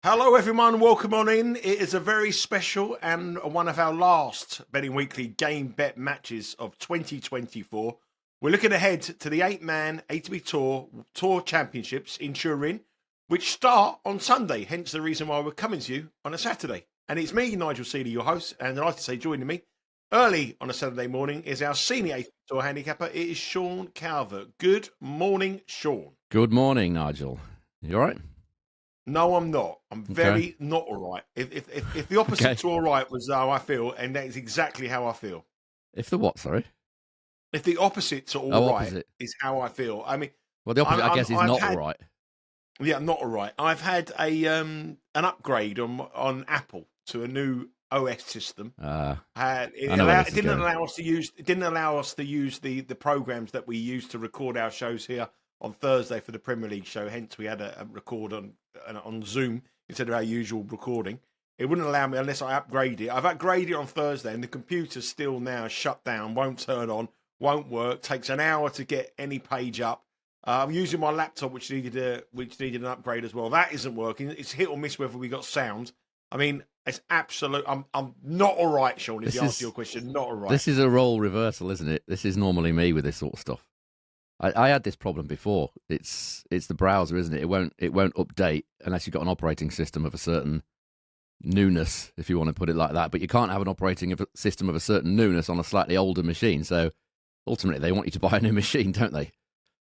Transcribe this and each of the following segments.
Hello, everyone. Welcome on in. It is a very special and one of our last Betting Weekly game bet matches of 2024. We're looking ahead to the 8-man ATP Tour Championships in Turin, which start on Sunday, hence the reason why we're coming to you on a Saturday. And it's me, Nigel Seeley, your host, and I'd like to say joining me early on a Saturday morning is our senior ATP Tour handicapper. It is Sean Calvert. Good morning, Sean. Good morning, Nigel. You all right? No, I'm not. I'm very not all right. If the opposite to all right was how I feel, and that is exactly how I feel. If the what, sorry? If the opposite to all right is how I feel. I mean, well, the opposite, I guess, is not all right. Yeah, not all right. I've had an upgrade on Apple to a new OS system. It didn't allow us to use the programs that we use to record our shows here on Thursday for the Premier League show. Hence, we had a record on Zoom instead of our usual recording. It wouldn't allow me unless I upgrade it. I've upgraded on Thursday, and the computer's still now shut down, won't turn on, won't work. Takes an hour to get any page up. I'm using my laptop, which needed an upgrade as well. That isn't working. It's hit or miss whether we got sound. I mean, it's absolute. I'm not all right, Sean. If you answer your question, not all right. This is a role reversal, isn't it? This is normally me with this sort of stuff. I had this problem before. It's the browser, isn't it? It won't update unless you've got an operating system of a certain newness, if you want to put it like that. But you can't have an operating system of a certain newness on a slightly older machine. So ultimately, they want you to buy a new machine, don't they?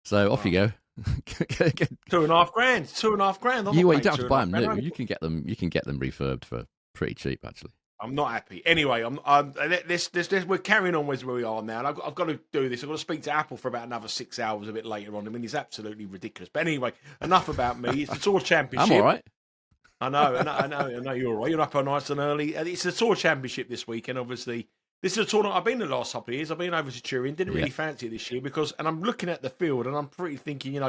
So off you go. $2.5 grand. $2.5 grand. You don't have to buy them new. You can get them refurbed for pretty cheap, actually. I'm not happy. Anyway, we're carrying on with where we are now. And I've got to do this. I've got to speak to Apple for about another 6 hours a bit later on. I mean, it's absolutely ridiculous. But anyway, enough about me. It's the Tour Championship. I'm all right. I know you're all right. You're up all nice and early. It's the Tour Championship this week, and obviously this is a tournament I've been in the last couple of years. I've been over to Turin. Didn't really fancy it this year and I'm looking at the field and I'm pretty thinking,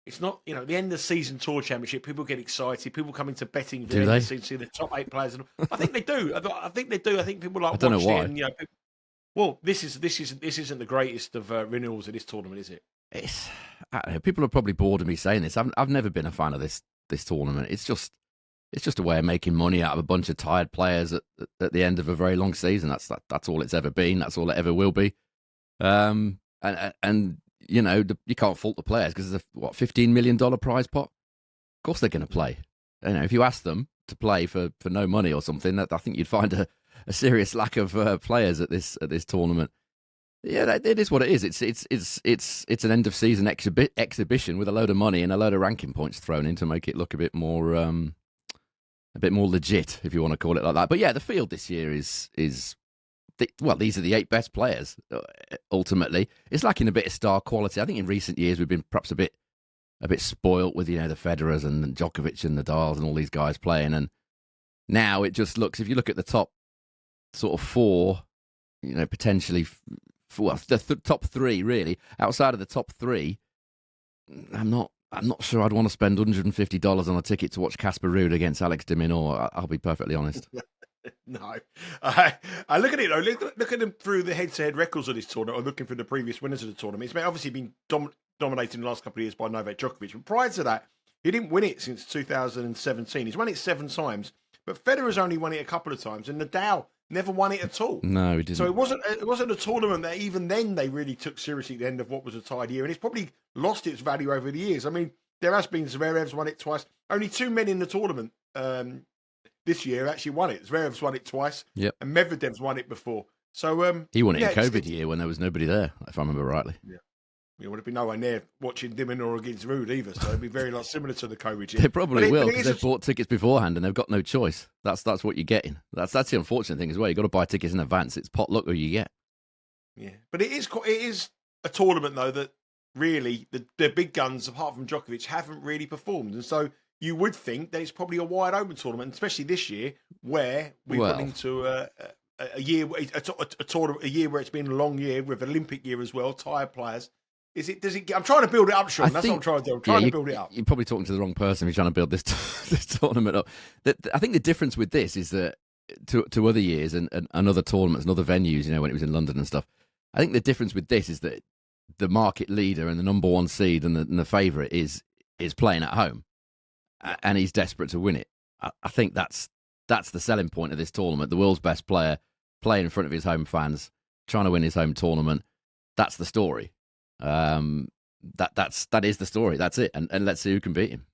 it's not, the end of the season Tour Championship. People get excited. People come into betting. Do they? See the top 8 players. I think they do. I think they do. I think people like. I don't know why. It and, well, this isn't the greatest of renewals of this tournament, is it? I don't know, people are probably bored of me saying this. I've never been a fan of this tournament. It's just a way of making money out of a bunch of tired players at the end of a very long season. That's all it's ever been. That's all it ever will be. And you can't fault the players because there's a $15 million prize pot. Of course they're going to play. If you ask them to play for no money or something, I think you'd find a serious lack of players at this tournament. Yeah, it is what it is. It's an end of season exhibition with a load of money and a load of ranking points thrown in to make it look a bit more legit, if you want to call it like that. But yeah, the field this year is these are the 8 best players, ultimately. It's lacking a bit of star quality. I think in recent years we've been perhaps a bit spoilt with, the Federers and Djokovic and Nadal and all these guys playing. And now it just looks, if you look at the top sort of 4, potentially, the top 3, really, outside of the top 3, I'm not sure I'd want to spend $150 on a ticket to watch Casper Ruud against Alex de Minaur. I'll be perfectly honest. No. I look at it, though. Look at them through the head-to-head records of this tournament, or looking for the previous winners of the tournament. It's obviously been dominated in the last couple of years by Novak Djokovic. But prior to that, he didn't win it since 2017. He's won it 7 times, but Federer's only won it a couple of times, and Nadal never won it at all. No, he didn't. So it wasn't a tournament that even then they really took seriously at the end of what was a tied year, and it's probably lost its value over the years. I mean, there has been Zverev's won it twice. Only 2 men in the tournament this year actually won it. Zverev's won it twice, and Medvedev's won it before. So he won it in COVID year when there was nobody there, if I remember rightly. Yeah. There would have been no one there watching de Minaur against Ruud either, so it'd be very similar to the COVID year. They probably will, because they've bought tickets beforehand and they've got no choice. That's what you're getting. That's the unfortunate thing as well. You've got to buy tickets in advance. It's potluck or you get. Yeah, but it is a tournament, though, that really the big guns, apart from Djokovic, haven't really performed. And so you would think that it's probably a wide open tournament, especially this year, where we've got into a year, a tournament, a year where it's been a long year with Olympic year as well, tired players. I'm trying to build it up, Sean. That's what I'm trying to do. I'm trying to build it up. You're probably talking to the wrong person if you're trying to build this tournament up. I think the difference with this is that to other years and other tournaments and other venues, when it was in London and stuff, I think the difference with this is that the market leader and the number 1 seed and the favourite is playing at home, and he's desperate to win it. I think that's the selling point of this tournament. The world's best player playing in front of his home fans, trying to win his home tournament. That's the story. That is the story. That's it. And let's see who can beat him.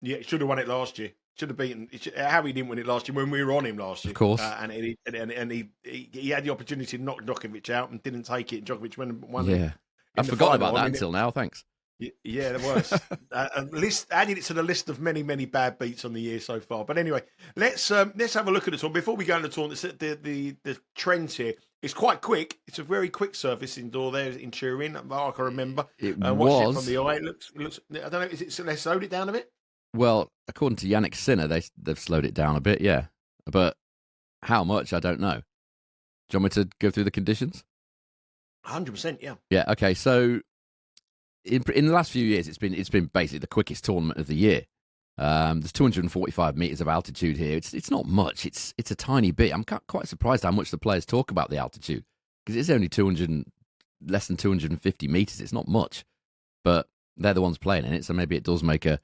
Yeah, he should have won it last year. Should have beaten. How he didn't win it last year when we were on him last year, of course. And he had the opportunity to knock Djokovic out and didn't take it. Djokovic won. Yeah, I've forgotten about that until now. Thanks. Yeah, there was. Added it to the list of many, many bad beats on the year so far. But anyway, let's have a look at the tournament before we go into the tournament. The trends here. It's quite quick. It's a very quick surface indoor there in Turin. I can remember. It was. It from the eye. It looks. I don't know. Is it? So they slowed it down a bit. Well, according to Jannik Sinner, they've slowed it down a bit, yeah. But how much, I don't know. Do you want me to go through the conditions? 100%, yeah. Yeah, okay. So in the last few years, it's been basically the quickest tournament of the year. There's 245 meters of altitude here. It's not much. It's a tiny bit. I'm quite surprised how much the players talk about the altitude because it's only less than 250 meters. It's not much, but they're the ones playing in it, so maybe it does make a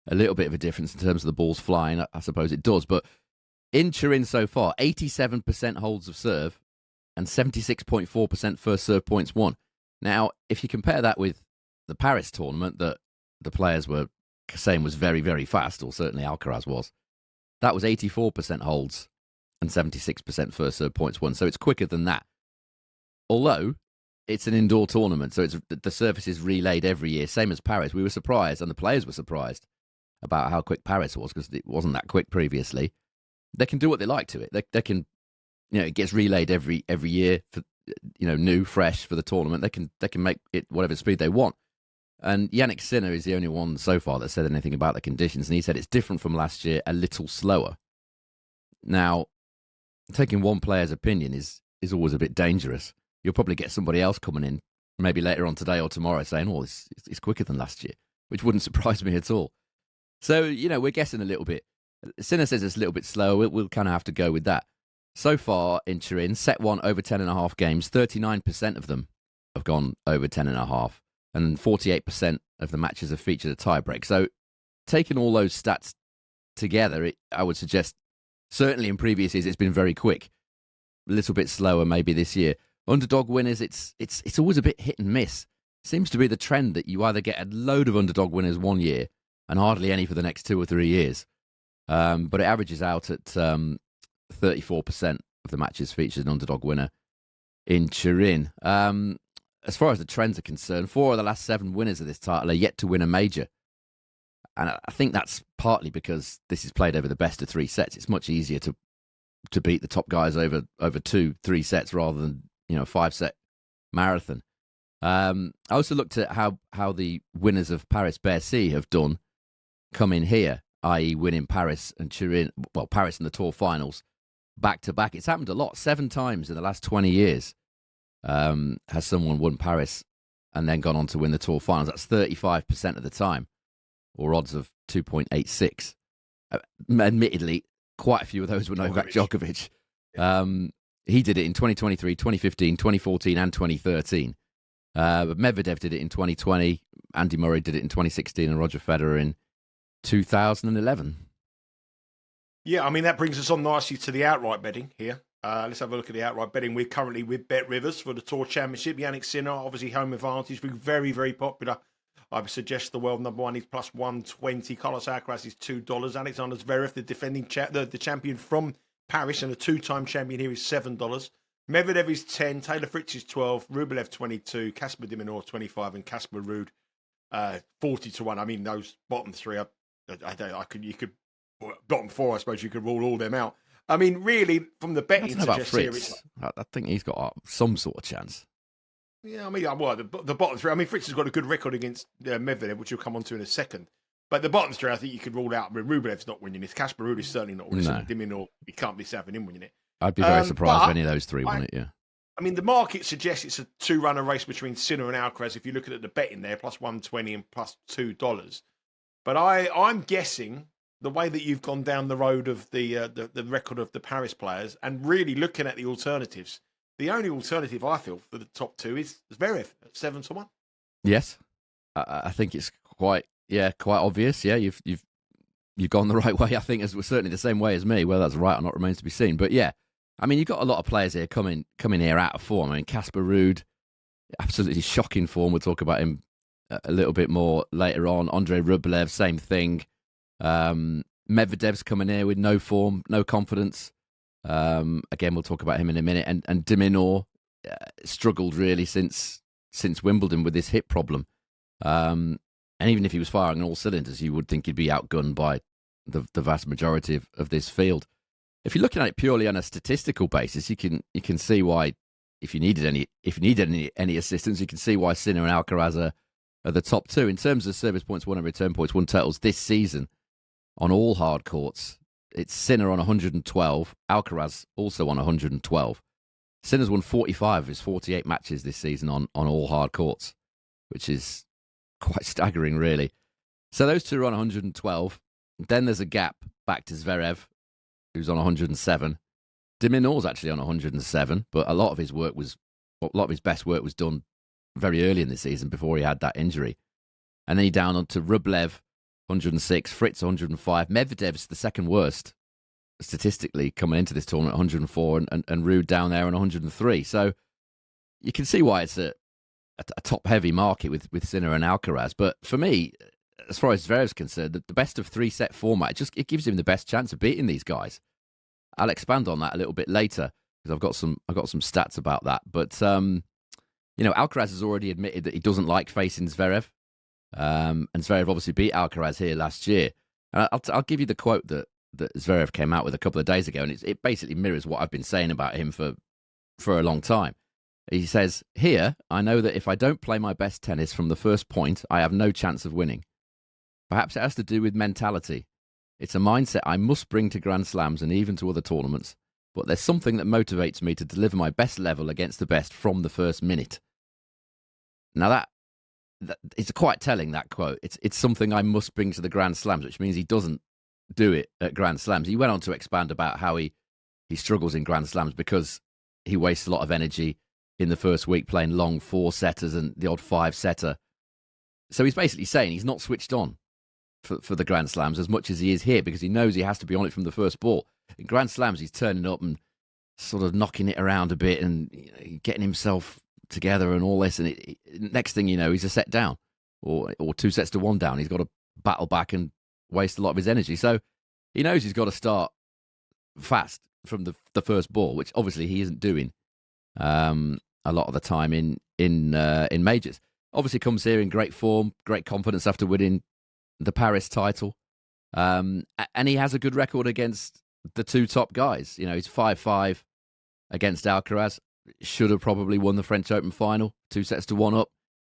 little bit of a difference in terms of the balls flying. I suppose it does. But in Turin so far, 87% holds of serve and 76.4% first serve points won. Now, if you compare that with the Paris tournament that the players were saying was very, very fast, or certainly Alcaraz was, that was 84% holds and 76% first serve points won. So it's quicker than that. Although it's an indoor tournament, so the surface is relayed every year, same as Paris. We were surprised, and the players were surprised about how quick Paris was because it wasn't that quick previously. They can do what they like to it. They can, it gets relayed every year for, new, fresh for the tournament. They can make it whatever speed they want. And Jannik Sinner is the only one so far that said anything about the conditions, and he said it's different from last year, a little slower. Now, taking one player's opinion is always a bit dangerous. You'll probably get somebody else coming in, maybe later on today or tomorrow, saying, "Oh, it's quicker than last year," which wouldn't surprise me at all. So, we're guessing a little bit. Sinner says it's a little bit slow. We'll kind of have to go with that. So far in Turin, set one over 10.5 games, 39% of them have gone over 10.5, and 48% of the matches have featured a tiebreak. So, taking all those stats together, I would suggest, certainly in previous years, it's been very quick. A little bit slower maybe this year. Underdog winners, it's always a bit hit and miss. Seems to be the trend that you either get a load of underdog winners one year and hardly any for the next 2 or 3 years. But it averages out at 34% of the matches featured an underdog winner in Turin. As far as the trends are concerned, 4 of the last 7 winners of this title are yet to win a major. And I think that's partly because this is played over the best of 3 sets. It's much easier to beat the top guys over 2-3 sets rather than, a 5-set marathon. I also looked at how the winners of Paris-Bercy have done come in here, i.e. winning Paris and Turin, well, Paris in the Tour Finals, back-to-back. It's happened a lot. 7 times in the last 20 years has someone won Paris and then gone on to win the Tour Finals. That's 35% of the time, or odds of 2.86. Admittedly, quite a few of those were Novak Djokovic. He did it in 2023, 2015, 2014, and 2013. But Medvedev did it in 2020. Andy Murray did it in 2016, and Roger Federer in 2011. Yeah, I mean, that brings us on nicely to the outright betting here. Let's have a look at the outright betting. We're currently with Bet Rivers for the Tour Championship. Jannik Sinner, obviously home advantage, very, very popular. I would suggest the world number one is plus 120. Carlos Alcaraz is $2. Alexander Zverev, the defending the champion from Paris and a 2-time champion here, is $7. Medvedev is 10. Taylor Fritz is 12. Rublev 22. Casper de Minaur 25, and Casper Ruud 40-1. I mean, those bottom 3 are. You could bottom 4. I suppose you could rule all them out. I mean, really, from the betting suggests here, I think he's got some sort of chance. Yeah, I mean, well, the bottom 3. I mean, Fritz has got a good record against Medvedev, which we'll come on to in a second. But the bottom 3, I think you could rule out. I mean, Rublev's not winning this. Casper Ruud is certainly not winning it. Diminor, he can't be having him winning it. I'd be very surprised if any of those 3 won it, yeah. I mean, the market suggests it's a 2-runner race between Sinner and Alcaraz. If you look at the betting there, plus 120 and plus $2. But I'm guessing the way that you've gone down the road of the record of the Paris players and really looking at the alternatives, the only alternative I feel for the top 2 is Zverev at 7-1. Yes, I think it's quite obvious. Yeah, you've you've gone the right way, I think, as certainly the same way as me. Whether that's right or not remains to be seen. But yeah, I mean, you've got a lot of players here coming here out of form. I mean, Casper, Ruud, absolutely shocking form. We'll talk about him a little bit more later on. Andrey, Rublev, same thing. Medvedev's coming here with no form, no confidence. Again, we'll talk about him in a minute. And Minaur struggled really since Wimbledon with this hip problem. And even if he was firing on all cylinders, you would think he'd be outgunned by the vast majority of this field. If you're looking at it purely on a statistical basis, you can see why. If you needed any assistance, you can see why Sinner and Alcaraz are the top two in terms of service points won and return points won totals this season on all hard courts. It's Sinner on 112, Alcaraz also on 112. Sinner's won 45 of his 48 matches this season on all hard courts, which is quite staggering, really. So those two are on 112. Then there's a gap back to Zverev, who's on 107. De Minaur's actually on 107, but a lot of his best work was done very early in the season before he had that injury. And then he down onto Rublev, 106, Fritz, 105. Medvedev's the second worst statistically coming into this tournament, 104, and Ruud down there on 103. So you can see why it's a top-heavy market with Sinner and Alcaraz. But for me, as far as Zverev's concerned, the best of three-set format, it gives him the best chance of beating these guys. I'll expand on that a little bit later because I've got some stats about that. But Alcaraz has already admitted that he doesn't like facing Zverev, and Zverev obviously beat Alcaraz here last year. And I'll give you the quote that Zverev came out with a couple of days ago, and it basically mirrors what I've been saying about him for a long time. He says, "Here, I know that if I don't play my best tennis from the first point, I have no chance of winning. Perhaps it has to do with mentality. It's a mindset I must bring to Grand Slams and even to other tournaments, but there's something that motivates me to deliver my best level against the best from the first minute." Now that it's quite telling, that quote. It's something I must bring to the Grand Slams, which means he doesn't do it at Grand Slams. He went on to expand about how he struggles in Grand Slams because he wastes a lot of energy in the first week playing long 4-setters and the odd 5-setter. So he's basically saying he's not switched on for the Grand Slams as much as he is here because he knows he has to be on it from the first ball. In Grand Slams, he's turning up and sort of knocking it around a bit and getting himself together and all this. And next thing you know, he's a set down or 2-1 down. He's got to battle back and waste a lot of his energy. So he knows he's got to start fast from the first ball, which obviously he isn't doing a lot of the time in majors. Obviously comes here in great form, great confidence after winning the Paris title. And he has a good record against the two top guys. You know, he's 5-5 against Alcaraz. Should have probably won the French Open final, 2-1 up.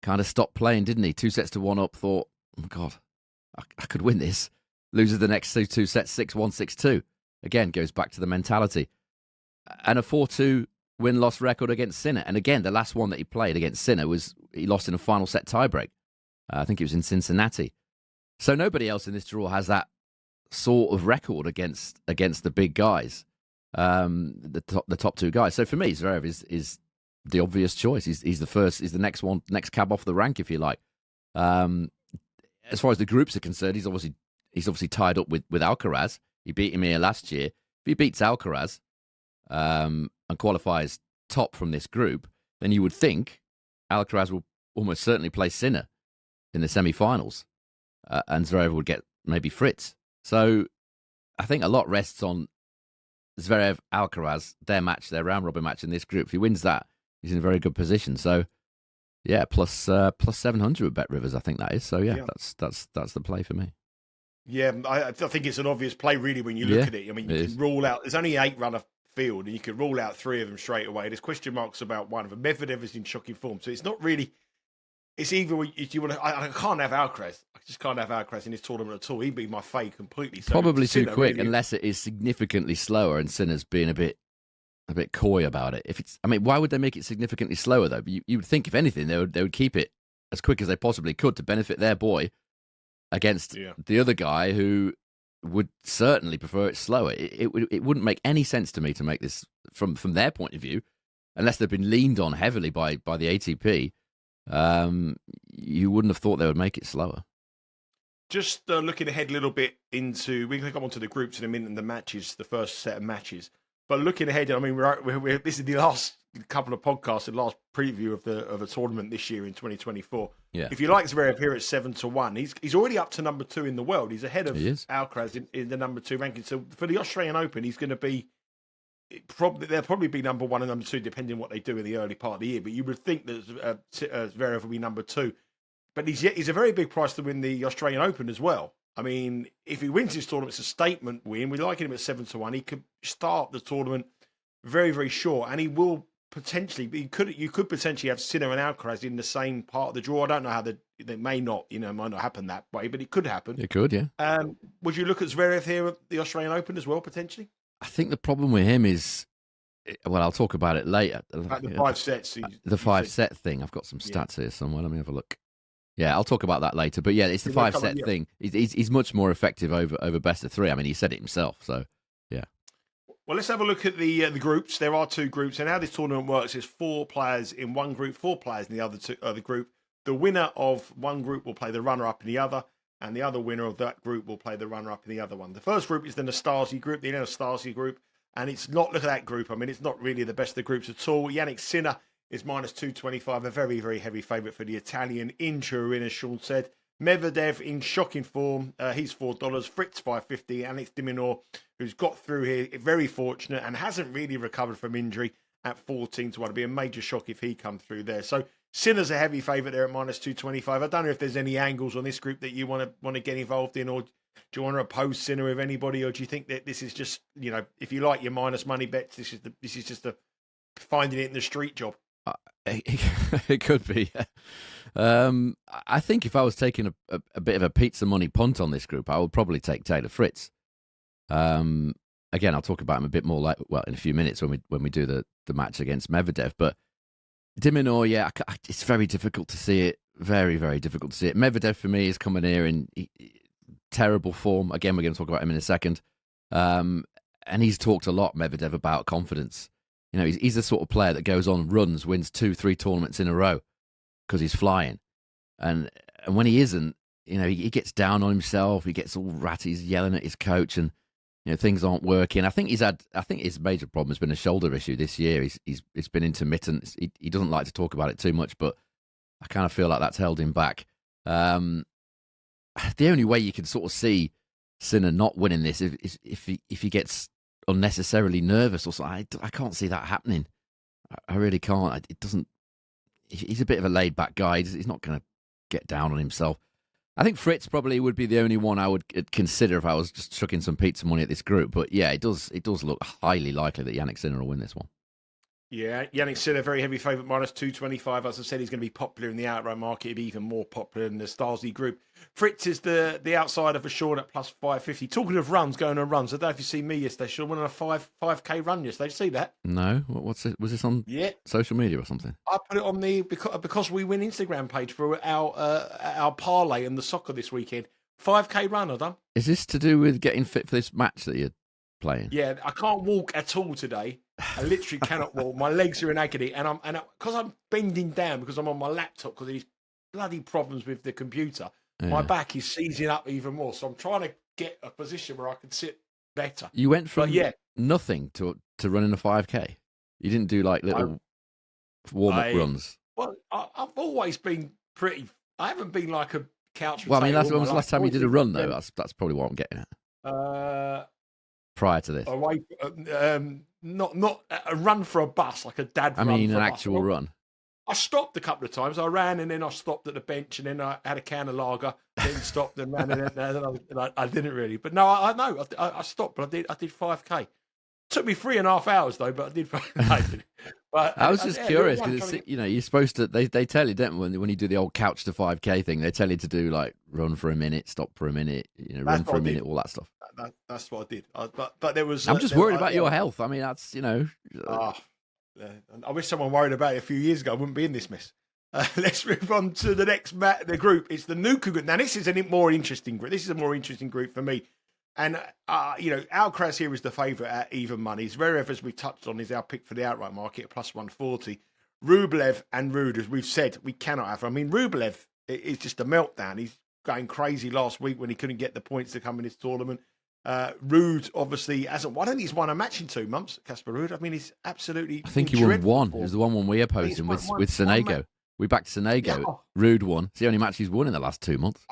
Kind of stopped playing, didn't he? 2-1 up, thought, oh God, I could win this. Loses the next two sets, 6-1, 6-2. Again, goes back to the mentality. And a 4-2 win-loss record against Sinner. And again, the last one that he played against Sinner he lost in a final set tiebreak. I think it was in Cincinnati. So nobody else in this draw has that sort of record against the big guys, the top two guys. So for me, Zverev is the obvious choice. He's the first. He's the next cab off the rank, if you like. As far as the groups are concerned, he's obviously tied up with Alcaraz. He beat him here last year. If he beats Alcaraz and qualifies top from this group, then you would think Alcaraz will almost certainly play Sinner in the semi-finals. And Zverev would get maybe Fritz. So I think a lot rests on Zverev, Alcaraz, their round-robin match in this group. If he wins that, he's in a very good position. So, yeah, plus 700 with Bet Rivers, I think that is. So, yeah. That's the play for me. Yeah, I think it's an obvious play, really, when you look at it. I mean, you can rule out... There's only 8 runner field, and you can rule out 3 of them straight away. There's question marks about one of them. Medvedev is in shocking form, so it's not really... It's either if you want to. I can't have Alcaraz. I just can't have Alcaraz in this tournament at all. He'd be my fave completely. So probably too quick, really, unless it is significantly slower and Sinner's being a bit coy about it. If it's, I mean, why would they make it significantly slower though? You would think, if anything, they would keep it as quick as they possibly could to benefit their boy against the other guy who would certainly prefer it slower. It wouldn't make any sense to me to make this from their point of view, unless they've been leaned on heavily by the ATP. You wouldn't have thought they would make it slower. Just looking ahead a little bit into, we're going to come on to the groups in a minute and the matches, the first set of matches. But looking ahead, I mean, this is the last couple of podcasts, the last preview of the tournament this year in 2024. Yeah. If you like Zverev here at 7-1, he's already up to number 2 in the world. He's ahead of Alcaraz in the number 2 ranking. So for the Australian Open, he's going to be they'll probably be number 1 and number 2 depending on what they do in the early part of the year. But you would think that Zverev will be number 2. But he's a very big price to win the Australian Open as well. I mean, if he wins this tournament, it's a statement win. We like him at 7-1. He could start the tournament very, very short, and he will potentially. You could potentially have Sinner and Alcaraz in the same part of the draw. I don't know how they may not. It might not happen that way, but it could happen. It could, yeah. Would you look at Zverev here at the Australian Open as well, potentially? I think the problem with him is, well, I'll talk about it later. Like the 5 sets. The 5-set thing. I've got some stats here somewhere. Let me have a look. Yeah, I'll talk about that later. But yeah, it's the 5-set thing. He's much more effective over best of 3. I mean, he said it himself. So yeah. Well, let's have a look at the groups. There are 2 groups, and how this tournament works is 4 players in one group, 4 players in the other group. The winner of one group will play the runner-up in the other, and the other winner of that group will play the runner-up in the other one. The first group is the Nastase group, the Nastase group, and it's not, look at that group. I mean, it's not really the best of the groups at all. Jannik Sinner is -225, a very, very heavy favourite for the Italian in Turin, as Sean said. Medvedev in shocking form. He's $4. Fritz $5.50. And it's de Minaur, who's got through here, very fortunate and hasn't really recovered from injury at 14-1. It'd be a major shock if he come through there. So Sinner's a heavy favourite there at -225. I don't know if there's any angles on this group that you want to get involved in, or do you want to oppose Sinner with anybody, or do you think that this is just, if you like your minus money bets, this is just a finding it in the street job? It could be. I think if I was taking a bit of a pizza money punt on this group, I would probably take Taylor Fritz. Again, I'll talk about him a bit more in a few minutes when we do the match against Medvedev. But de Minaur, yeah, it's very difficult to see it. Very, very difficult to see it. Medvedev for me is coming here in terrible form. Again, we're going to talk about him in a second. And he's talked a lot, Medvedev, about confidence. He's the sort of player that goes on, runs, wins 2-3 tournaments in a row because he's flying. And when he isn't, he gets down on himself. He gets all ratty. He's yelling at his coach, and things aren't working. I think his major problem has been a shoulder issue this year. It's been intermittent. He doesn't like to talk about it too much, but I kind of feel like that's held him back. The only way you can sort of see Sinner not winning this is if he gets unnecessarily nervous or something. I can't see that happening. I really can't. It doesn't. He's a bit of a laid back guy. He's not going to get down on himself. I think Fritz probably would be the only one I would consider if I was just chucking some pizza money at this group. But yeah, it does look highly likely that Jannik Sinner will win this one. Yeah, Jannik Sinner, very heavy favourite, -225. As I said, he's going to be popular in the outright market. He'll be even more popular in the Nastase group. Fritz is the outsider for Sean at +550. Talking of runs, going on runs, I don't know if you see me yesterday. Sean went on a 5K run yesterday. Did you see that? No. What's it? Was this on social media or something? I put it on the Because We Win Instagram page for our parlay and the soccer this weekend. 5K run I've done. Is this to do with getting fit for this match that you're playing? Yeah, I can't walk at all today. I literally cannot walk. My legs are in agony, and because I'm bending down because I'm on my laptop because of these bloody problems with the computer. Yeah. My back is seizing up even more, so I'm trying to get a position where I can sit better. You went from nothing to running a 5K. You didn't do like little warm-up runs. Well, I've always been pretty. I haven't been like a couch. Well, I mean, when was the last time you did a run though? That's probably what I'm getting at. Prior to this, away, not a run for a bus like a dad. I mean, an actual run. I stopped a couple of times. I ran and then I stopped at the bench and then I had a can of lager. Then stopped and ran and then I didn't really. But no, I stopped. But I did 5K. It took me 3.5 hours though. But I did. But I was just curious because you're supposed to. They tell you, don't when you do the old couch to 5K thing. They tell you to do like run for a minute, stop for a minute, run for a minute, all that stuff. That's what I did. But there was. I'm just worried about your health. I mean, that's I wish someone worried about it a few years ago. I wouldn't be in this mess. Let's move on to the next the group. It's the Newcombe group. Now, this is a more interesting group. This is a more interesting group for me. And, Alcaraz here is the favourite at even money. Zverev, as we touched on, is our pick for the outright market at +140. Rublev and Ruud, as we've said, we cannot have. I mean, Rublev is just a meltdown. going crazy last week when he couldn't get the points to come in this tournament. Ruud obviously hasn't won. I don't think he's won a match in 2 months, Casper Ruud. I mean, he's absolutely. I think he won one. It was the one when we opposed him with Sonego. We backed Sonego. Yeah. Ruud won. It's the only match he's won in the last 2 months.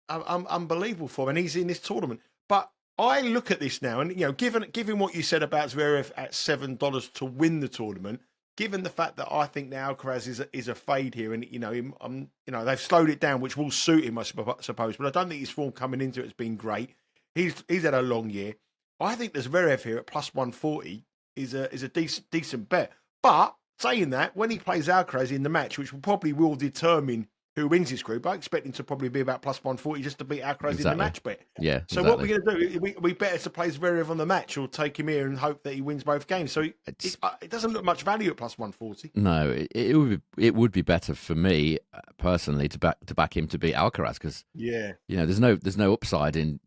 Unbelievable for him, and he's in this tournament. But I look at this now, and given what you said about Zverev at $7 to win the tournament, given the fact that I think now Alcaraz is a fade here, and they've slowed it down, which will suit him, I suppose. But I don't think his form coming into it has been great. He's had a long year. I think the Zverev here at plus 140 is a decent bet. But saying that, when he plays Alcaraz in the match, which will determine who wins this group, I expect him to probably be about plus 140 just to beat Alcaraz in the match bet. Yeah. So what we're going to do? We better to play Zverev on the match or take him here and hope that he wins both games. So it doesn't look much value at plus 140. No, it would be better for me personally to back him to beat Alcaraz because there's no upside in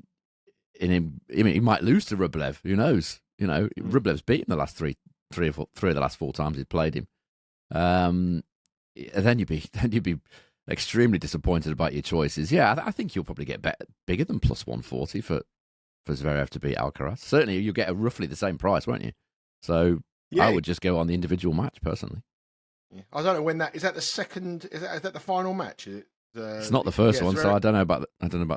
him. I mean, he might lose to Rublev. Who knows? Rublev's beaten the last three of the last 4 times he's played him. Then you'd be extremely disappointed about your choices. Yeah, I think you'll probably get bigger than plus 140 for Zverev to beat Alcaraz. Certainly, you'll get roughly the same price, won't you? So I would just go on the individual match personally. Yeah. I don't know when that is. That the second? Is that the final match? It's not the first one, Zverev, so I don't know about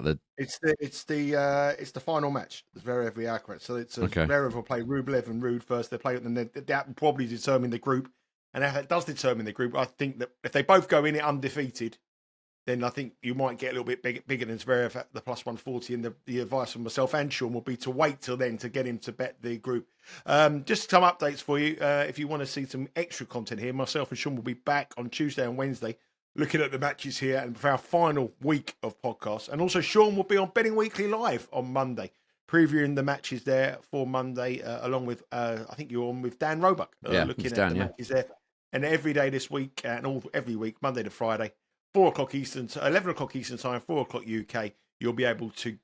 the. It's the final match. Zverev v Alcaraz. So Zverev will play Rublev and Ruud first. They play, and that will probably determine the group. And if that does determine the group, I think that if they both go in it undefeated, then I think you might get a little bit bigger than Zverev at the plus 140. And the advice from myself and Sean will be to wait till then to get him to bet the group. Just some updates for you. If you want to see some extra content here, myself and Sean will be back on Tuesday and Wednesday looking at the matches here and for our final week of podcasts. And also Sean will be on Betting Weekly Live on Monday, previewing the matches there for Monday, along with, I think you're on with Dan Roebuck, looking at the matches there. And every day this week, and every week, Monday to Friday, 4 o'clock Eastern, 11 o'clock Eastern time, 4 o'clock UK, you'll be able to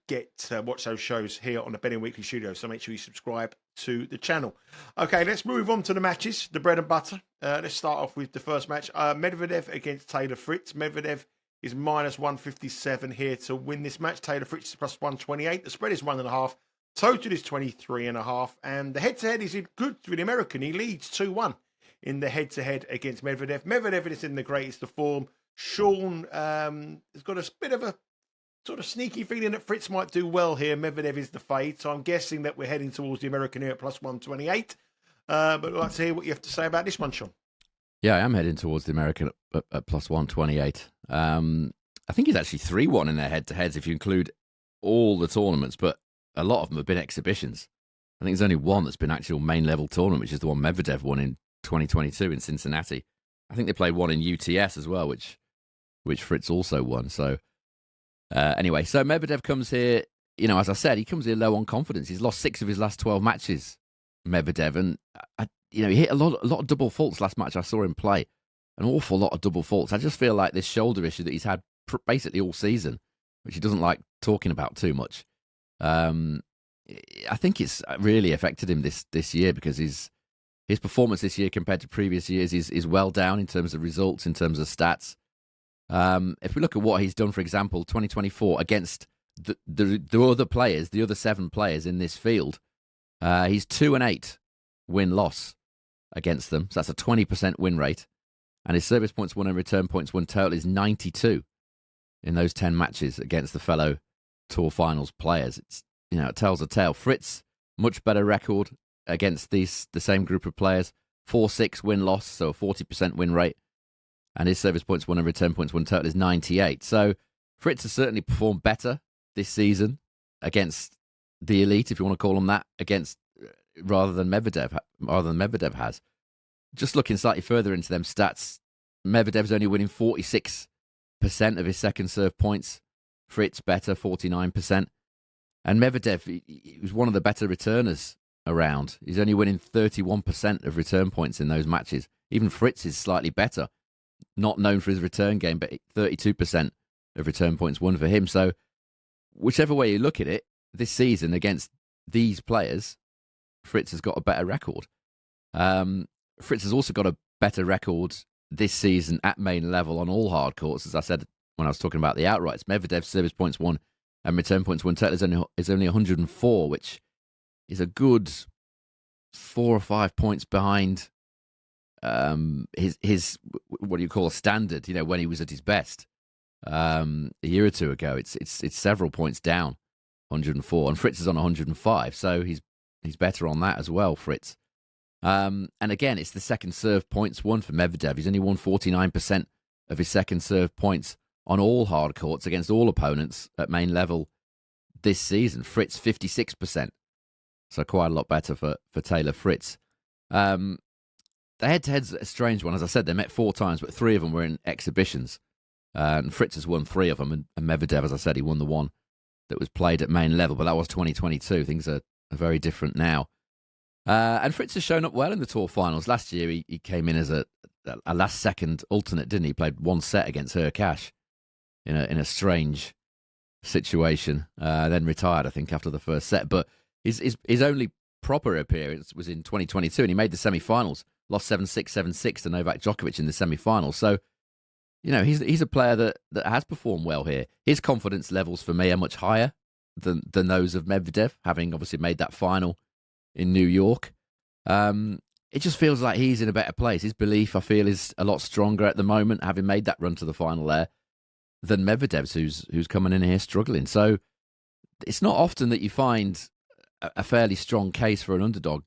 watch those shows here on the Betting Weekly Studio. So make sure you subscribe to the channel. Okay, let's move on to the matches, the bread and butter. Let's start off with the first match. Medvedev against Taylor Fritz. Medvedev is minus 157 here to win this match. Taylor Fritz is plus 128. The spread is 1.5. Total is 23.5. And the head-to-head is good with the American. He leads 2-1 in the head-to-head against Medvedev. Medvedev is in the greatest of form. Sean has got a bit of a sort of sneaky feeling that Fritz might do well here. Medvedev is the fade, so I'm guessing that we're heading towards the American here at plus 128. But I'd like to hear what you have to say about this one, Sean. Yeah, I am heading towards the American at plus 128. I think he's actually 3-1 in their head-to-heads if you include all the tournaments, but a lot of them have been exhibitions. I think there's only one that's been actual main-level tournament, which is the one Medvedev won in 2022 in Cincinnati. I think they played one in UTS as well, which Fritz also won. So anyway, so Medvedev comes here, as I said, he comes here low on confidence. He's lost 6 of his last 12 matches, Medvedev, and he hit a lot of double faults last match. I saw him play an awful lot of double faults. I just feel like this shoulder issue that he's had basically all season, which he doesn't like talking about too much. I think it's really affected him this year because his performance this year compared to previous years is well down in terms of results, in terms of stats. If we look at what he's done, for example, 2024 against the other players, the other 7 players in this field, he's 2-8 win-loss against them. So that's a 20% win rate. And his service points won and return points won total is 92 in those 10 matches against the fellow Tour Finals players. It tells a tale. Fritz, much better record against the same group of players. 4-6 win-loss, so a 40% win rate. And his service points won and return points won total is 98. So Fritz has certainly performed better this season against the elite, if you want to call them that, rather than Medvedev has. Just looking slightly further into them stats, Medvedev's only winning 46% of his second serve points. Fritz better, 49%. And Medvedev, he was one of the better returners around. He's only winning 31% of return points in those matches. Even Fritz is slightly better. Not known for his return game, but 32% of return points won for him. So whichever way you look at it, this season against these players, Fritz has got a better record. Fritz has also got a better record this season at main level on all hard courts. As I said when I was talking about the outrights. Medvedev's service points won and return points won total is only 104, which is a good 4 or 5 points behind his what do you call a standard? When he was at his best a year or two ago. It's several points down, 104, and Fritz is on 105, so he's better on that as well, Fritz. And again, it's the second serve points won for Medvedev. He's only won 49% of his second serve points on all hard courts against all opponents at main level this season. Fritz 56%, so quite a lot better for Taylor Fritz. The head-to-head's a strange one. As I said, they met 4 times, but 3 of them were in exhibitions. And Fritz has won 3 of them, and Medvedev, as I said, he won the one that was played at main level, but that was 2022. Things are very different now. And Fritz has shown up well in the Tour Finals. Last year, he came in as a last-second alternate, didn't he? He played 1 set against Hurkacz in a strange situation, then retired, I think, after the first set. But his only proper appearance was in 2022, and he made the semi-finals, lost 7-6, 7-6 to Novak Djokovic in the semi-finals. So, he's a player that has performed well here. His confidence levels for me are much higher than those of Medvedev, having obviously made that final in New York. It just feels like he's in a better place. His belief, I feel, is a lot stronger at the moment, having made that run to the final there, than Medvedev's, who's coming in here struggling. So it's not often that you find a fairly strong case for an underdog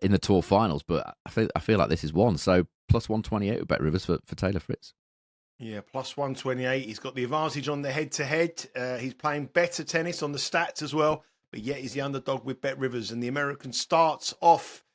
in the Tour Finals, but I feel like this is one. So plus 128 with Bet Rivers for Taylor Fritz. Yeah, plus 128. He's got the advantage on the head-to-head. He's playing better tennis on the stats as well, but yet he's the underdog with Bet Rivers. And the American starts off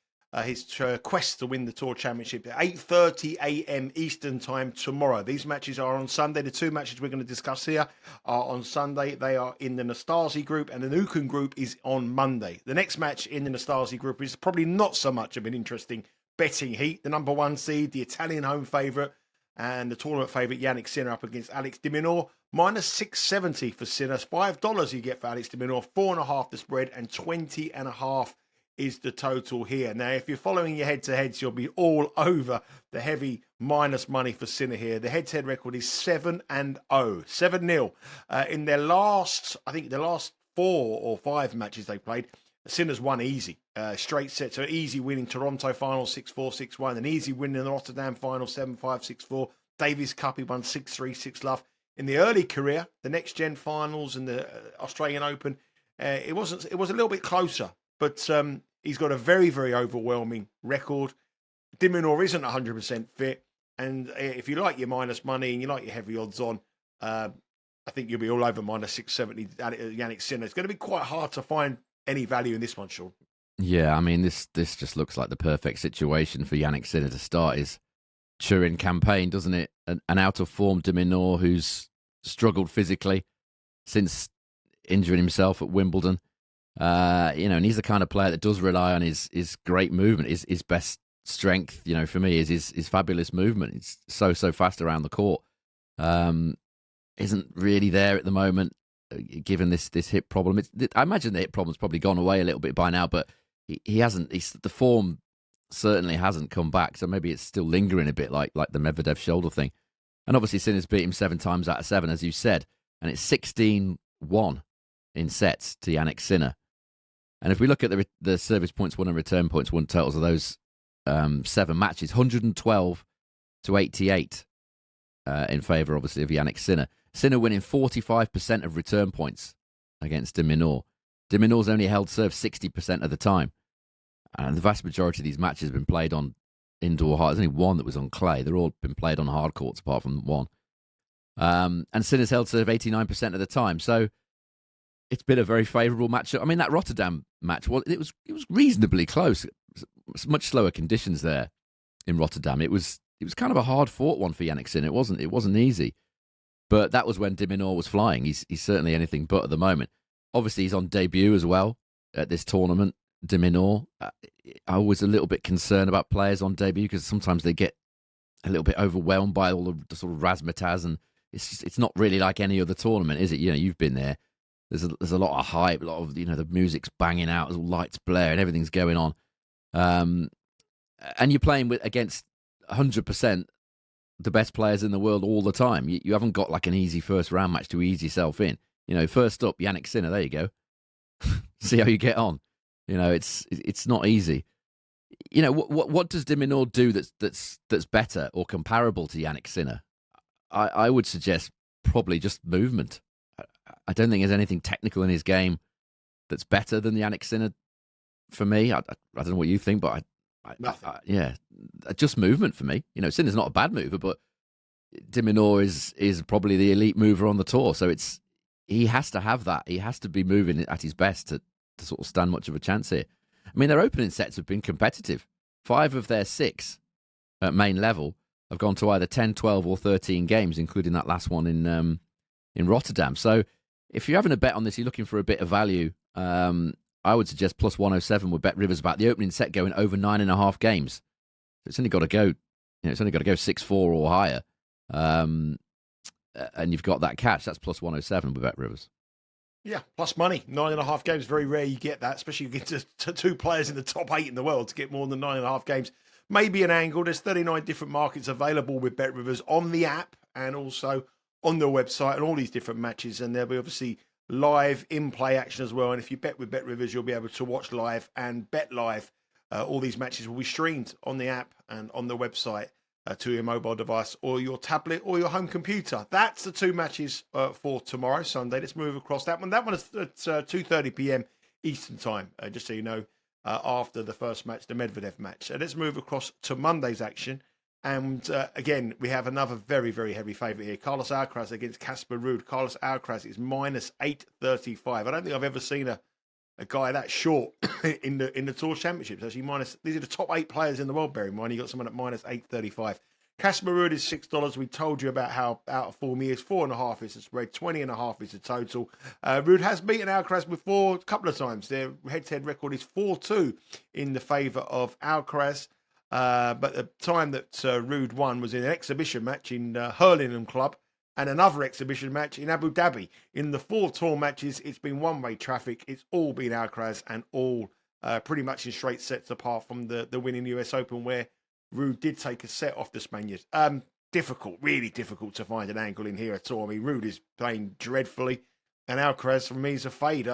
his quest to win the Tour Championship at 8:30 a.m. Eastern Time tomorrow. These matches are on Sunday. The 2 matches we're going to discuss here are on Sunday. They are in the Nastase group, and the Newcombe group is on Monday. The next match in the Nastase group is probably not so much of an interesting betting heat. The number 1 seed, the Italian home favourite, and the tournament favourite Jannik Sinner up against Alex de Minaur. Minus 670 for Sinner. $5 you get for Alex de Minaur. 4.5 the spread, and 20.5 is the total here. Now, if you're following your head-to-heads, you'll be all over the heavy minus money for Sinner here. The head-to-head record is 7-0. 7-0. In their last 4 or 5 matches they played, Sinner's won easy. Straight set, so easy win in Toronto final, 6-4, 6-1. An easy win in the Rotterdam final, 7-5, 6-4. Davis Cup, he won 6-3, 6-love. In the early career, the Next Gen finals and the Australian Open, it was a little bit closer. But he's got a very, very overwhelming record. De Minaur isn't 100% fit. And if you like your minus money and you like your heavy odds on, I think you'll be all over minus 670 Jannik Sinner. It's going to be quite hard to find any value in this one, Sean. Yeah, I mean, this just looks like the perfect situation for Jannik Sinner to start his Turin campaign, doesn't it? An out-of-form De Minaur who's struggled physically since injuring himself at Wimbledon. And he's the kind of player that does rely on his great movement. His best strength, for me, is his fabulous movement. It's so fast around the court. Isn't really there at the moment, given this hip problem. I imagine the hip problem's probably gone away a little bit by now, but he hasn't. The form certainly hasn't come back, so maybe it's still lingering a bit like the Medvedev shoulder thing. And obviously, Sinner's beat him 7 times out of 7, as you said, and it's 16-1 in sets to Jannik Sinner. And if we look at the service points won and return points won totals of those 7 matches, 112 to 88 in favour, obviously, of Jannik Sinner. Sinner winning 45% of return points against De Minaur. De Minaur's only held serve 60% of the time. And the vast majority of these matches have been played on indoor hard. There's only one that was on clay. They're all been played on hard courts apart from one. And Sinner's held serve 89% of the time. So it's been a very favourable matchup. I mean, that Rotterdam match, it was reasonably close. Much slower conditions there in Rotterdam. It was kind of a hard-fought one for Jannik Sinner. It wasn't easy. But that was when De Minaur was flying. He's certainly anything but at the moment. Obviously, he's on debut as well at this tournament, De Minaur. I was a little bit concerned about players on debut because sometimes they get a little bit overwhelmed by all the sort of razzmatazz, and it's not really like any other tournament, is it? You've been there. There's a lot of hype, a lot of the music's banging out, there's all lights blaring, everything's going on, and you're playing against 100% the best players in the world all the time. You haven't got like an easy first round match to ease yourself in. First up, Jannik Sinner. There you go. See how you get on. It's not easy. What does de Minaur do that's better or comparable to Jannik Sinner? I would suggest probably just movement. I don't think there's anything technical in his game that's better than Jannik Sinner for me. I don't know what you think, but just movement for me. Sinner's not a bad mover, but de Minaur is probably the elite mover on the tour. So he has to have that. He has to be moving at his best to sort of stand much of a chance here. I mean, their opening sets have been competitive. 5 of their 6 at main level have gone to either 10, 12 or 13 games, including that last one in Rotterdam. So if you're having a bet on this, you're looking for a bit of value, I would suggest plus 107 with Bet Rivers about the opening set going over 9.5 games. So it's only got to go, it's only got to go 6-4 or higher. And you've got that catch. That's plus 107 with Bet Rivers. Yeah, plus money. 9.5 games, very rare you get that, especially you get to 2 players in the top 8 in the world to get more than 9.5 games. Maybe an angle. There's 39 different markets available with Bet Rivers on the app and also on their website and all these different matches. And there'll be obviously live in-play action as well. And if you bet with Bet Rivers, you'll be able to watch live and bet live. All these matches will be streamed on the app and on the website to your mobile device or your tablet or your home computer. That's the 2 matches for tomorrow, Sunday. Let's move across that one. That one is at 2:30 p.m. Eastern time, just so you know, after the first match, the Medvedev match. Let's move across to Monday's action. And again, we have another very, very heavy favourite here. Carlos Alcaraz against Casper Ruud. Carlos Alcaraz is minus 835. I don't think I've ever seen a guy that short in the Tour Championships. Actually, these are the top 8 players in the world, bear in mind. You got someone at minus 835. Casper Ruud is $6. We told you about how out of form he is. 4.5 is the spread. 20.5 is the total. Ruud has beaten Alcaraz before a couple of times. Their head-to-head record is 4-2 in the favour of Alcaraz. But the time that Ruud won was in an exhibition match in Hurlingham Club and another exhibition match in Abu Dhabi. In the 4 tour matches, it's been one-way traffic. It's all been Alcaraz and all pretty much in straight sets apart from the win in the US Open where Ruud did take a set off the Spaniard. Really difficult to find an angle in here at all. I mean, Ruud is playing dreadfully and Alcaraz, for me, is a fade.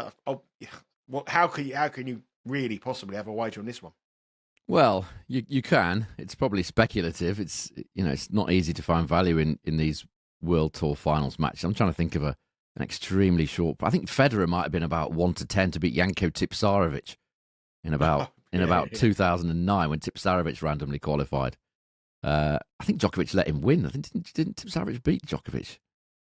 How can you really possibly have a wager on this one? Well, you can. It's probably speculative. It's not easy to find value in these World Tour Finals matches. I'm trying to think of an extremely short. I think Federer might have been about 1-10 to beat Janko Tipsarevic in about 2009 when Tipsarevic randomly qualified. I think Djokovic let him win. I think didn't Tipsarevic beat Djokovic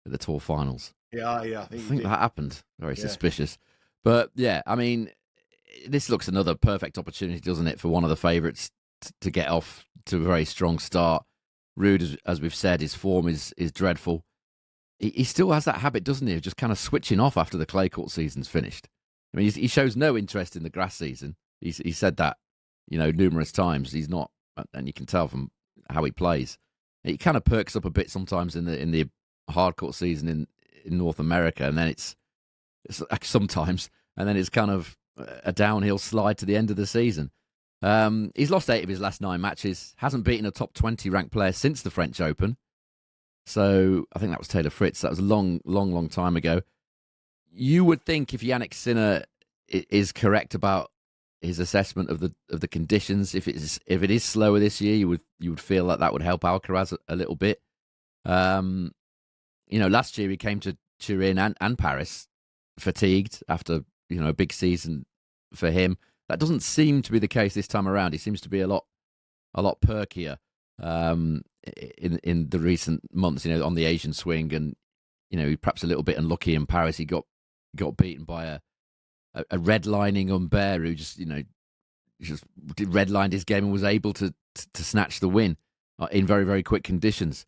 at the Tour Finals? Yeah. I think that happened. Very suspicious. But yeah, I mean, this looks another perfect opportunity, doesn't it, for one of the favourites to get off to a very strong start. Ruud, as we've said, his form is dreadful. He still has that habit, doesn't he, of just kind of switching off after the clay court season's finished. I mean, he shows no interest in the grass season. He said that, numerous times. He's not, and you can tell from how he plays. He kind of perks up a bit sometimes in the hard court season in North America, and then it's sometimes, and then it's kind of a downhill slide to the end of the season. He's lost 8 of his last 9 matches, hasn't beaten a top 20 ranked player since the French Open. So I think that was Taylor Fritz. That was a long time ago. You would think if Jannik Sinner is correct about his assessment of the conditions, if it is slower this year, you would feel that would help Alcaraz a little bit. Last year he came to Turin and Paris fatigued after a big season for him. That doesn't seem to be the case this time around. He seems to be a lot perkier in the recent months. On the Asian swing, and perhaps a little bit unlucky in Paris. He got beaten by a redlining Humbert who just redlined his game and was able to snatch the win in very, very quick conditions.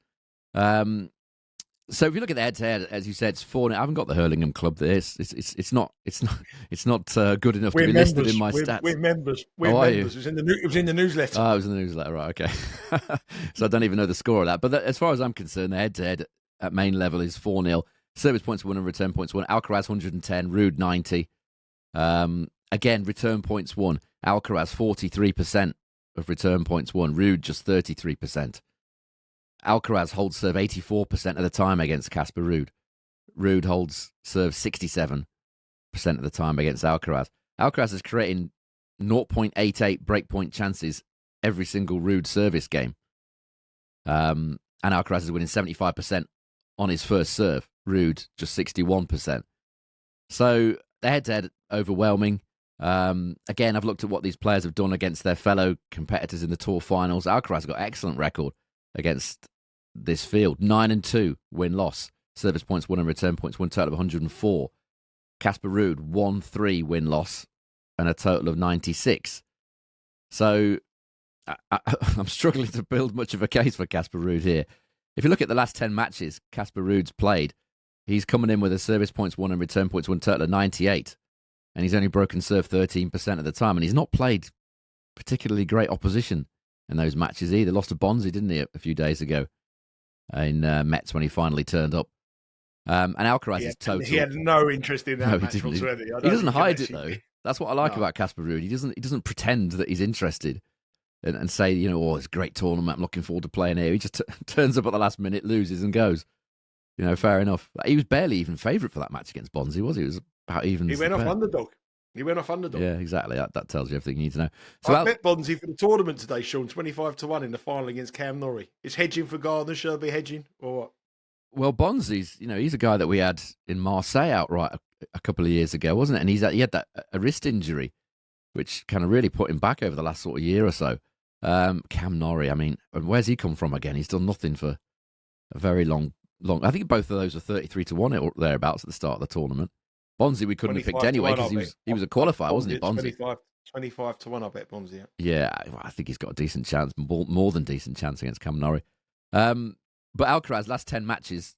So if you look at the head-to-head, as you said, it's 4. I haven't got the Hurlingham Club there. It's not good enough to be listed in my stats. We're members. It was in the newsletter. Oh, it was in the newsletter, right? Okay. So I don't even know the score of that. But as far as I'm concerned, the head-to-head at main level is 4-0. Service points won and return points won. Alcaraz 110, Ruud 90. Again, return points won. Alcaraz 43% of return points won. Ruud just 33%. Alcaraz holds serve 84% of the time against Casper Ruud. Ruud holds serve 67% of the time against Alcaraz. Alcaraz is creating 0.88 breakpoint chances every single Ruud service game. And Alcaraz is winning 75% on his first serve. Ruud just 61%. So the head-to-head overwhelming. Again, I've looked at what these players have done against their fellow competitors in the Tour Finals. Alcaraz got excellent record against this field. 9-2 win-loss. Service points won and return points won, total of 104. Casper Ruud 1-3 win-loss and a total of 96. So I'm struggling to build much of a case for Casper Ruud here. If you look at the last 10 matches Casper Ruud's played, he's coming in with a service points won and return points won total of 98. And he's only broken serve 13% of the time. And he's not played particularly great opposition in those matches either. Lost to Bonzi, didn't he, a few days ago in Metz when he finally turned up. And Alcaraz is total. He had no interest in that match whatsoever. He doesn't hide it, though. That's what I like about Casper Ruud. He doesn't pretend that he's interested and say, it's a great tournament, I'm looking forward to playing here. He just turns up at the last minute, loses and goes. Fair enough. He was barely even favourite for that match against Bonzi, was he? It was about even. He went off underdog. Yeah, exactly. That tells you everything you need to know. So I bet Bonzi for the tournament today, Sean, 25-1 in the final against Cam Norrie. Is hedging for Gardner? Shall be hedging or what? Well, Bonzi's, he's a guy that we had in Marseille outright a couple of years ago, wasn't it? And he had a wrist injury, which kind of really put him back over the last sort of year or so. Cam Norrie, and where's he come from again? He's done nothing for a very long. I think both of those were 33-1 or thereabouts at the start of the tournament. Bonzi we couldn't have picked anyway because he was a qualifier, wasn't he, Bonzi? 25-1, I bet Bonzi. Yeah, I think he's got a decent chance, more than decent chance against Cam Norrie. But Alcaraz, last 10 matches,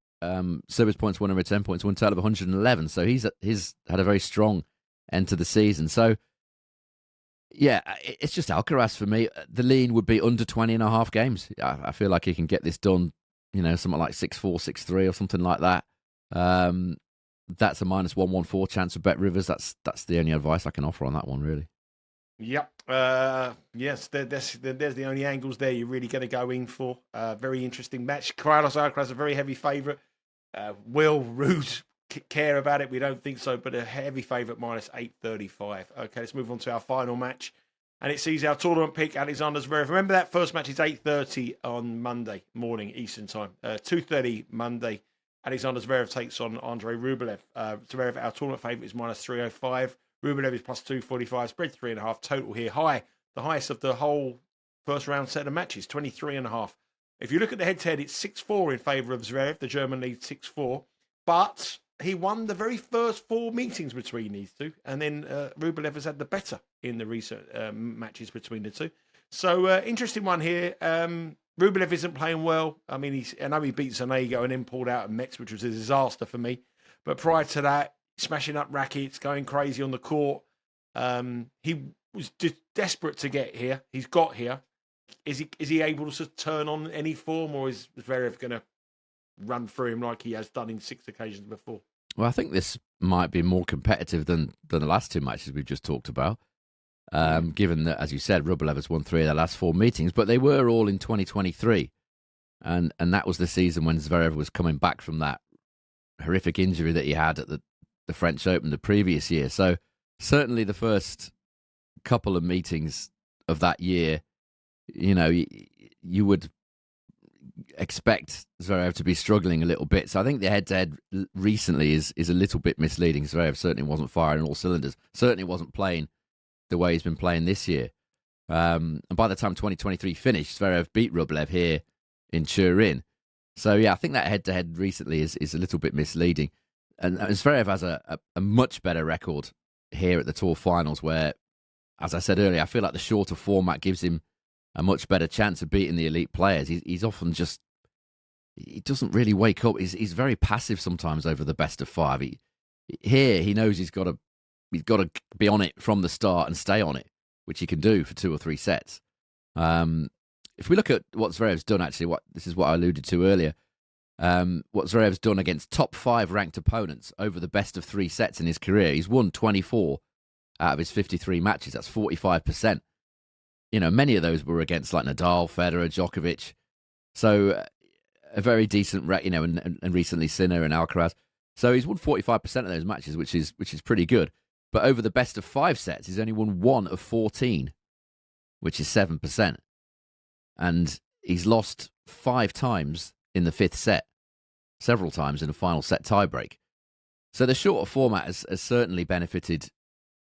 service points won and return points won, total of 111. So he's had a very strong end to the season. So, yeah, it's just Alcaraz for me. The lean would be under 20.5 games. I feel like he can get this done, something like 6-4, 6-3 or something like that. That's a minus 114 chance of Bet Rivers. That's the only advice I can offer on that one, really. Yep. Yes, there's the only angles there you're really going to go in for. Very interesting match. Carlos Alcaraz, a very heavy favourite. Will Ruud care about it? We don't think so, but a heavy favourite, minus 835. Okay, let's move on to our final match. And it sees our tournament pick, Alexander Zverev. Remember that first match is 8:30 on Monday morning, Eastern time. 2:30 Monday, Alexander Zverev takes on Andrey Rublev. Zverev, our tournament favourite, is minus 305. Rublev is plus 245, spread 3.5 total here. The highest of the whole first round set of matches, 23.5. If you look at the head-to-head, it's 6-4 in favour of Zverev. The German leads 6-4. But he won the very first 4 meetings between these two. And then Rublev has had the better in the recent matches between the two. So, interesting one here. Rublev isn't playing well. I know he beat Zanego and then pulled out of Metz, which was a disaster for me. But prior to that, smashing up rackets, going crazy on the court. He was just desperate to get here. He's got here. Is he able to turn on any form, or is Zverev going to run through him like he has done in 6 occasions before? Well, I think this might be more competitive than the last 2 matches we've just talked about, given that, as you said, Rublev has won 3 of their last 4 meetings, but they were all in 2023. And that was the season when Zverev was coming back from that horrific injury that he had at the French Open the previous year. So certainly the first couple of meetings of that year, you would expect Zverev to be struggling a little bit. So I think the head-to-head recently is a little bit misleading. Zverev certainly wasn't firing all cylinders, certainly wasn't playing the way he's been playing this year. And by the time 2023 finished, Zverev beat Rublev here in Turin. So yeah, I think that head-to-head recently is a little bit misleading. And Zverev has a much better record here at the Tour Finals where, as I said earlier, I feel like the shorter format gives him a much better chance of beating the elite players. He's often just, he doesn't really wake up. He's very passive sometimes over the best of 5. He knows he's got to be on it from the start and stay on it, which he can do for 2 or 3 sets. If we look at what Zverev's done, actually, this is what I alluded to earlier. What Zverev's done against top 5 ranked opponents over the best of 3 sets in his career. He's won 24 out of his 53 matches. That's 45%. Many of those were against like Nadal, Federer, Djokovic. So a very decent, and recently Sinner and Alcaraz. So he's won 45% of those matches, which is pretty good. But over the best of 5 sets, he's only won 1 of 14, which is 7%. And he's lost 5 times in the 5th set, several times in a final set tiebreak. So the shorter format has certainly benefited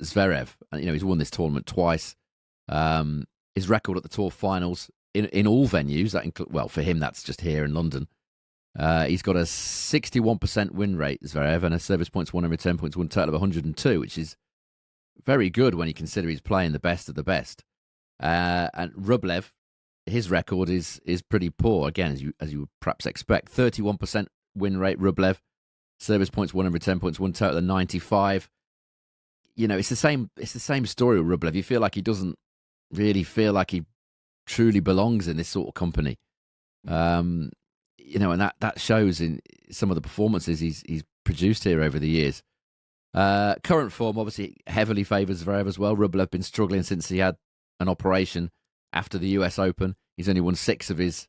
Zverev. And, he's won this tournament twice. His record at the Tour Finals in all venues, for him, that's just here in London. He's got a 61% win rate, Zverev, and a service points won and return points won total of 102, which is very good when you consider he's playing the best of the best. And Rublev, his record is pretty poor, again, as you would perhaps expect. 31% win rate, Rublev. Service points won and return points won total of 95. It's the same story with Rublev. You feel like he doesn't really feel like he truly belongs in this sort of company. And that shows in some of the performances he's produced here over the years. Current form obviously heavily favours Zverev as well. Rublev been struggling since he had an operation after the US Open. He's only won 6 of his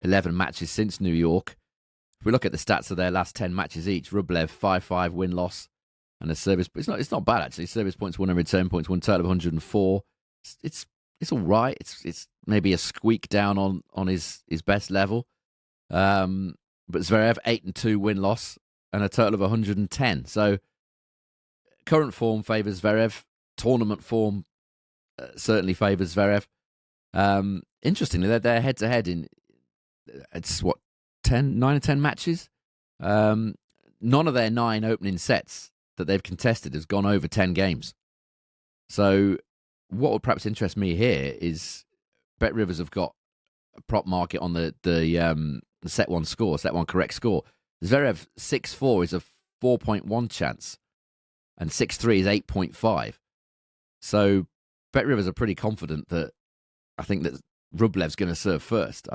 11 matches since New York. If we look at the stats of their last 10 matches each, Rublev 5-5 win-loss and a service. It's not bad actually. Service points won and return points won total of 104. It's all right. It's maybe a squeak down on his best level. But Zverev 8-2 win-loss and a total of 110. So current form favours Zverev. Tournament form certainly favours Zverev. Interestingly, they're head-to-head in 9 or 10 matches. None of their 9 opening sets that they've contested has gone over 10 games. So what would perhaps interest me here is Bet Rivers have got a prop market on the set 1 score, set 1 correct score. Zverev 6-4 is a 4.1 chance, and 6-3 is 8.5. So Bet Rivers are pretty confident that I think that Rublev's going to serve first.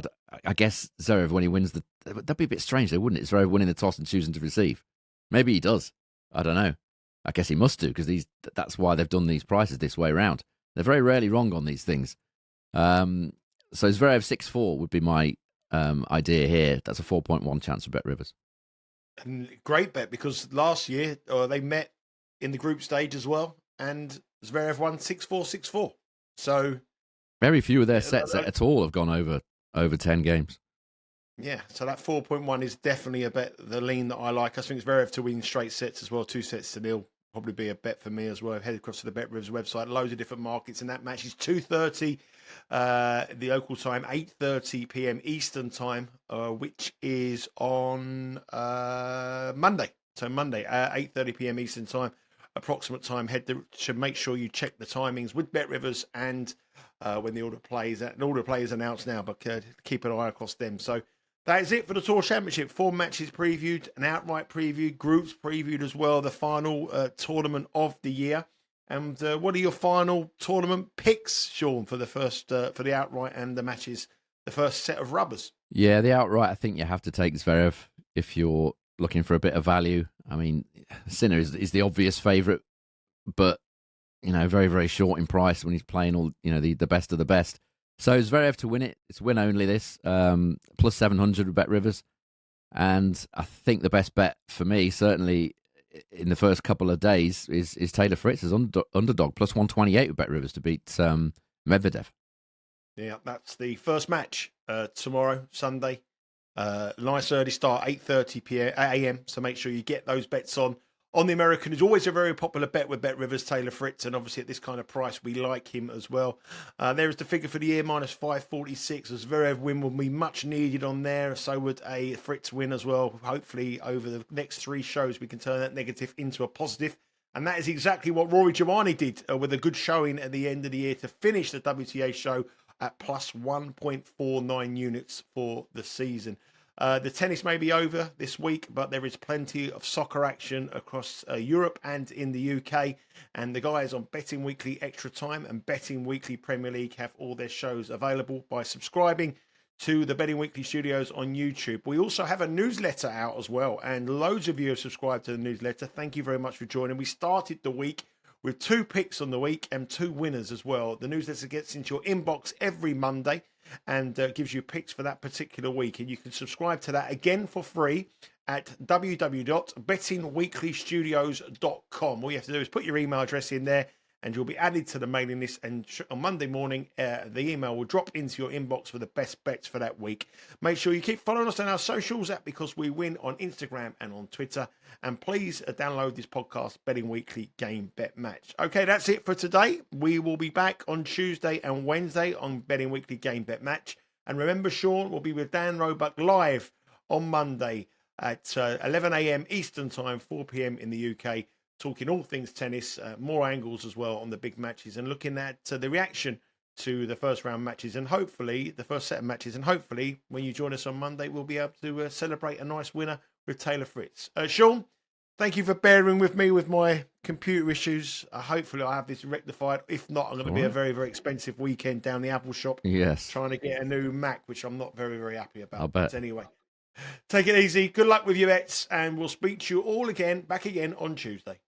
I guess Zverev, when he wins that'd be a bit strange, though, wouldn't it? Zverev winning the toss and choosing to receive. Maybe he does. I don't know. I guess he must do, because that's why they've done these prices this way around. They're very rarely wrong on these things. So Zverev 6-4 would be my idea here. That's a 4.1 chance for Bet Rivers. And great bet, because last year they met in the group stage as well, and Zverev won 6-4, 6-4. So very few of their sets at all have gone over 10 games. Yeah, so that 4.1 is definitely a bet, the lean that I like. I think Zverev to win straight sets as well, 2-0, probably be a bet for me as well. I've headed across to the Bet Rivers website, loads of different markets in that match. It's 2:30 the local time, 8:30 p.m. Eastern time, which is on Monday. So Monday, 8:30 p.m. Eastern time, approximate time. Should make sure you check the timings with Bet Rivers and when the order plays. And order play is announced now, but keep an eye across them. So that is it for the Tour Championship. 4 matches previewed, an outright preview, groups previewed as well, the final tournament of the year. And what are your final tournament picks, Sean, for the first for the outright and the matches, the first set of rubbers? Yeah, the outright, I think you have to take Zverev if you're looking for a bit of value. I mean, Sinner is the obvious favourite, but very, very short in price when he's playing all the best of the best. So Zverev to win it. It's win only this, plus 700 with Bet Rivers. And I think the best bet for me, certainly in the first couple of days, is Taylor Fritz as underdog, plus 128 with Bet Rivers to beat Medvedev. Yeah, that's the first match tomorrow, Sunday. Nice early start, 8:30 a.m. So make sure you get those bets on the American. Is always a very popular bet with Bet Rivers, Taylor Fritz, and obviously at this kind of price, we like him as well. There is the figure for the year, minus 546. A Zverev win will be much needed on there. So would a Fritz win as well. Hopefully, over the next 3 shows, we can turn that negative into a positive. And that is exactly what Rory Giovanni did with a good showing at the end of the year to finish the WTA show at plus 1.49 units for the season. The tennis may be over this week, but there is plenty of soccer action across Europe and in the UK. And the guys on Betting Weekly Extra Time and Betting Weekly Premier League have all their shows available by subscribing to the Betting Weekly Studios on YouTube. We also have a newsletter out as well, and loads of you have subscribed to the newsletter. Thank you very much for joining. We started the week with 2 picks on the week and 2 winners as well. The newsletter gets into your inbox every Monday and gives you picks for that particular week. And you can subscribe to that again for free at www.bettingweeklystudios.com. All you have to do is put your email address in there and you'll be added to the mailing list. And on Monday morning, the email will drop into your inbox for the best bets for that week. Make sure you keep following us on our socials at Because We Win on Instagram and on Twitter. And please download this podcast, Betting Weekly Game Bet Match. Okay, that's it for today. We will be back on Tuesday and Wednesday on Betting Weekly Game Bet Match. And remember, Sean will be with Dan Roebuck live on Monday at 11 a.m. Eastern Time, 4 p.m. in the UK, talking all things tennis, more angles as well on the big matches, and looking at the reaction to the first round matches and hopefully the first set of matches. And hopefully when you join us on Monday, we'll be able to celebrate a nice winner with Taylor Fritz. Sean, thank you for bearing with me with my computer issues. Hopefully I have this rectified. If not, I'm going to be a very, very expensive weekend down the Apple shop. Yes. Trying to get a new Mac, which I'm not very, very happy about. I'll bet. But anyway, take it easy. Good luck with your bets, and we'll speak to you all again, back again on Tuesday.